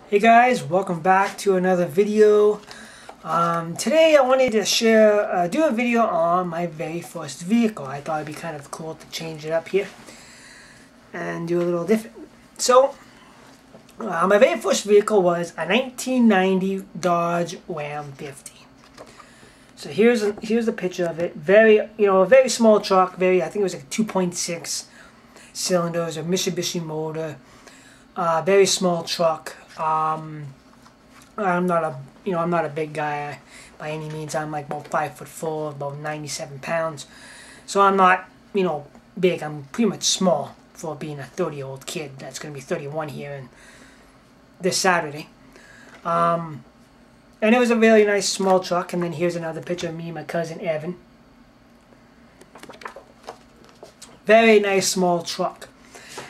Hey guys, welcome back to another video. Today I wanted to do a video on my very first vehicle. I thought it'd be kind of cool to change it up here and do a little different. So, my very first vehicle was a 1990 Dodge Ram 50. So here's a picture of it. A very small truck. I think it was like 2.6 cylinders, a Mitsubishi motor. Very small truck. I'm not a big guy by any means. I'm like about 5'4", about 97 pounds. So I'm not, big. I'm pretty much small for being a 30-year-old kid. That's going to be 31 here and this Saturday. And it was a really nice small truck. And then here's another picture of me and my cousin Evan. Very nice small truck.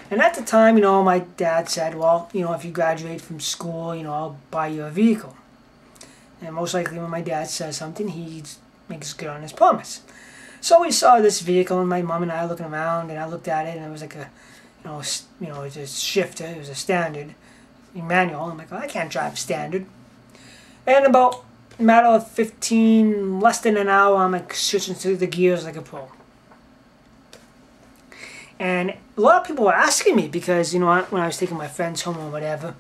And at the time, my dad said, well, if you graduate from school, I'll buy you a vehicle. And most likely when my dad says something, he makes good on his promise. So we saw this vehicle, and my mom and I were looking around, and I looked at it, and it was like a, it was a shifter. It was a standard manual. I'm like, oh, I can't drive standard. And about a matter of less than an hour, I'm like switching through the gears like a pro. And a lot of people were asking me because, when I was taking my friends home or whatever,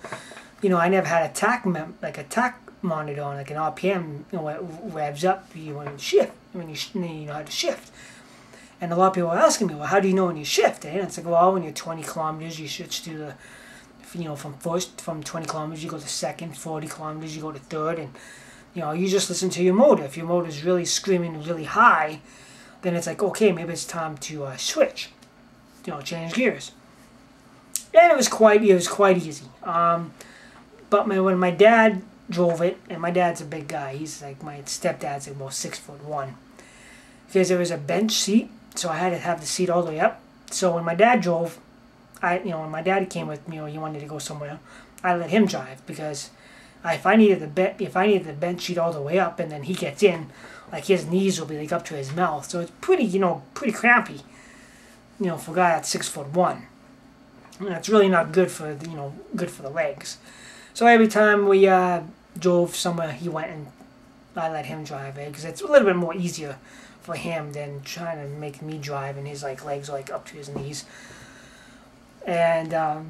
I never had a tack monitor on, like an RPM, it revs up when you shift, when you know how to shift. And a lot of people were asking me, well, how do you know when you shift? And it's like, well, when you're 20 kilometers, you switch to the, from 20 kilometers, you go to second, 40 kilometers, you go to third, and, you just listen to your motor. If your motor is really screaming really high, then it's like, okay, maybe it's time to switch. Change gears. And it was quite easy. But when my dad drove it, and my dad's a big guy, he's like, my stepdad's like about 6'1", because there was a bench seat, so I had to have the seat all the way up. So when my dad drove, when my dad came with me, or he wanted to go somewhere, I let him drive, because if I needed the bench seat all the way up, and then he gets in, like his knees will be like up to his mouth, so it's pretty crampy. For a guy that's 6'1", it's really not good for the legs. So every time we drove somewhere, he went and I let him drive it, because it's a little bit more easier for him than trying to make me drive, and his legs are up to his knees. And I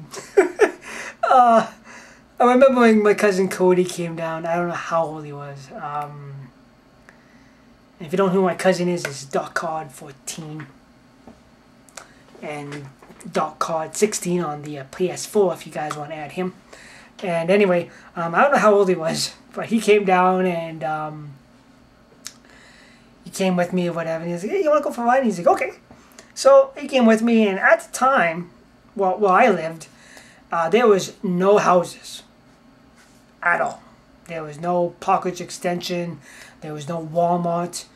remember when my cousin Cody came down. I don't know how old he was. If you don't know who my cousin is, it's DocCard14. And DocCard16 on the PS4 if you guys want to add him. And anyway, I don't know how old he was, but he came down and he came with me or whatever. And he was like, hey, you want to go for a ride? And he's like, okay. So he came with me, and at the time, where I lived, there was no houses at all. There was no Parkridge Extension. There was no Walmart.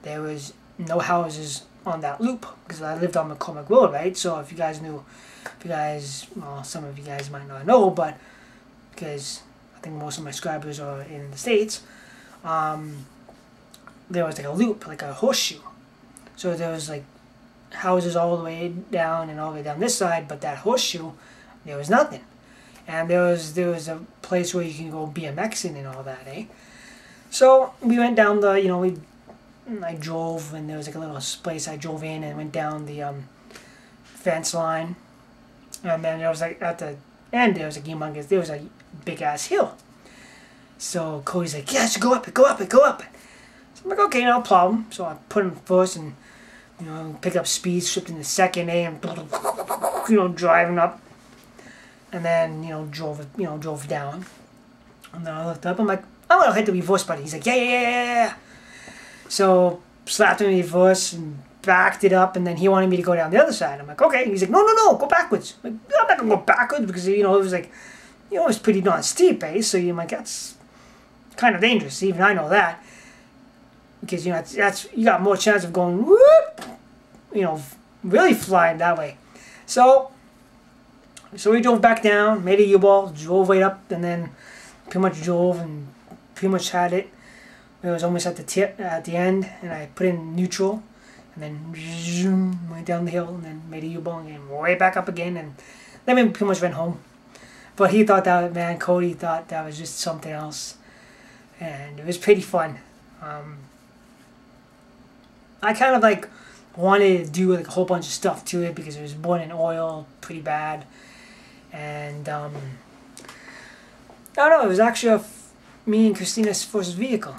There was no houses on that loop, because I lived on McCormick Road, right? So if you guys knew, well, some of you guys might not know, but because I think most of my subscribers are in the States, there was like a loop, like a horseshoe. So there was like houses all the way down and all the way down this side, but that horseshoe, there was nothing. And there was a place where you can go BMXing and all that, eh? So we went down the, I drove, and there was like a little place I drove in and went down the fence line, and then there was like at the end there was a big ass hill. So Cody's like, yeah, I should go up it. So I'm like, okay, no problem. So I put him first, and pick up speed, shift into second, and driving up, and then drove down, and then I looked up. I'm like, I'm gonna hit the reverse button. He's like, yeah. So slapped him in the reverse and backed it up, and then he wanted me to go down the other side. I'm like, okay. He's like, no, go backwards. I'm like, I'm not gonna go backwards, because it was like, it was pretty darn steep, eh? So you're like, that's kind of dangerous. Even I know that, because you got more chance of going whoop, really flying that way. So we drove back down, made a U-ball, drove right up, and then pretty much drove and pretty much had it. It was almost at the end, and I put in neutral, and then zoom, went down the hill, and then made a U-ball and came right back up again, and then we pretty much went home. But he thought that, man, Cody thought that was just something else. And it was pretty fun. I kind of like wanted to do like a whole bunch of stuff to it because it was born in oil pretty bad. And I don't know, it was actually me and Christina's first vehicle.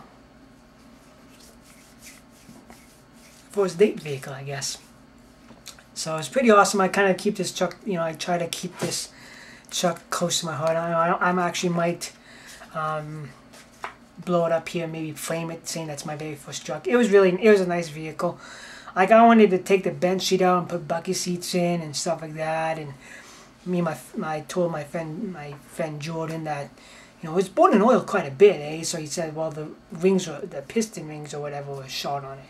First date vehicle, I guess. So it was pretty awesome. I kind of keep this truck, you know, I try to keep this truck close to my heart. I'm actually might blow it up here, maybe frame it, saying that's my very first truck. It was a nice vehicle. Like, I wanted to take the bench seat out and put bucket seats in and stuff like that. And I told my friend Jordan that, you know, it was born in oil quite a bit, eh? So he said, well, the piston rings or whatever were short on it.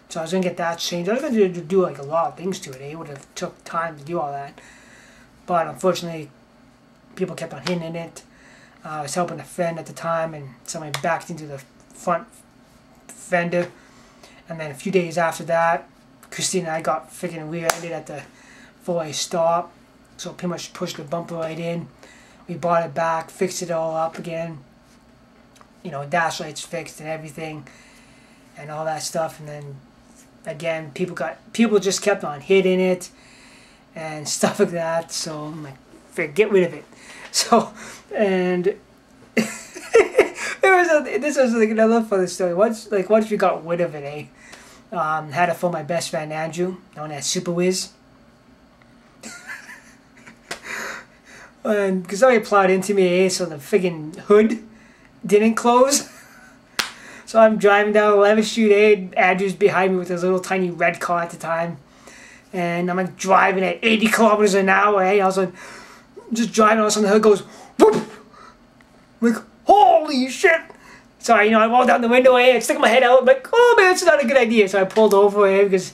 So I was going to get that changed. I was going to do like a lot of things to it. It would have took time to do all that. But unfortunately, people kept on hitting it. I was helping a friend at the time, and somebody backed into the front fender. And then a few days after that, Christina and I got freaking rear-ended at the four-way stop. So pretty much pushed the bumper right in. We brought it back, fixed it all up again. You know, dash lights fixed and everything, and all that stuff. And then again, people just kept on hitting it and stuff like that. So I'm like, get rid of it. So, and this was like another funny story. Once we got rid of it, had it for my best friend Andrew, known as Super Wiz. And because somebody plowed into me, so the friggin' hood didn't close. So I'm driving down 11th Street, Andrew's behind me with his little tiny red car at the time. And I'm like driving at 80 kilometers an hour, I was like, just driving, all of a sudden the hood goes, whoop! I'm like, holy shit! So I rolled down the window, I stick my head out, I'm like, oh man, it's not a good idea. So I pulled over, because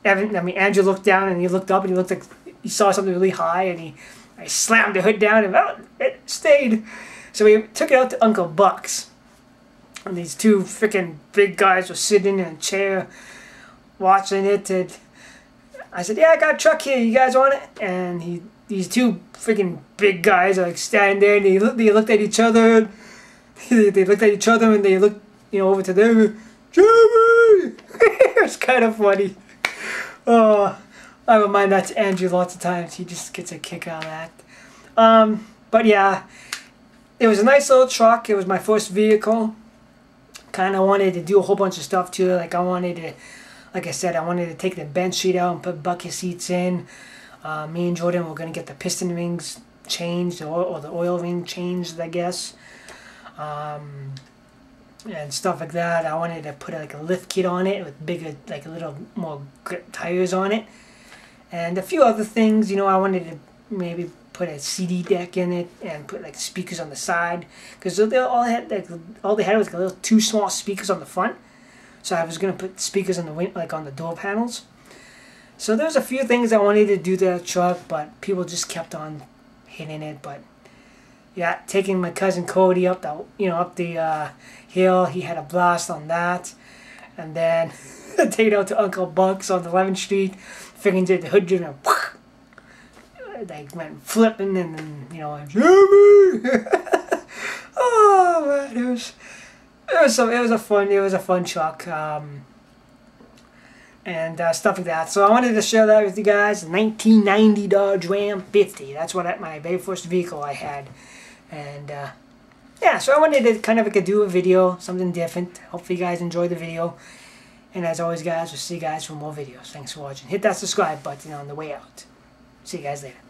Andrew looked down and he looked up and he looked like he saw something really high, and I slammed the hood down and it stayed. So we took it out to Uncle Buck's. And these two freaking big guys were sitting in a chair watching it. And I said, yeah, I got a truck here. You guys want it? And these two freaking big guys are like standing there, and they looked at each other. They looked at each other and they looked, over to them. Jimmy! It's kind of funny. Oh, I remind that to Andrew lots of times. He just gets a kick out of that. But yeah, it was a nice little truck. It was my first vehicle. Kind of wanted to do a whole bunch of stuff to it. Like I said, I wanted to take the bench seat out and put bucket seats in. Me and Jordan were going to get the piston rings changed, or the oil ring changed, I guess. And stuff like that. I wanted to put like a lift kit on it with bigger, like a little more grip tires on it. And a few other things, I wanted to maybe put a CD deck in it and put like speakers on the side, because all they had was like a little two small speakers on the front. So I was gonna put speakers on the on the door panels. So there's a few things I wanted to do to the truck, but people just kept on hitting it. But yeah, taking my cousin Cody up the hill, he had a blast on that, and then take it out to Uncle Buck's on 11th Street, figuring the hood driven. They went flipping, and then Jimmy! Oh man, it was a fun truck, and stuff like that. So I wanted to share that with you guys. 1990 Dodge Ram 50. That's my very first vehicle I had, and yeah. So I wanted to kind of do a video, something different. Hopefully you guys enjoyed the video. And as always, guys, we'll see you guys for more videos. Thanks for watching. Hit that subscribe button on the way out. See you guys later.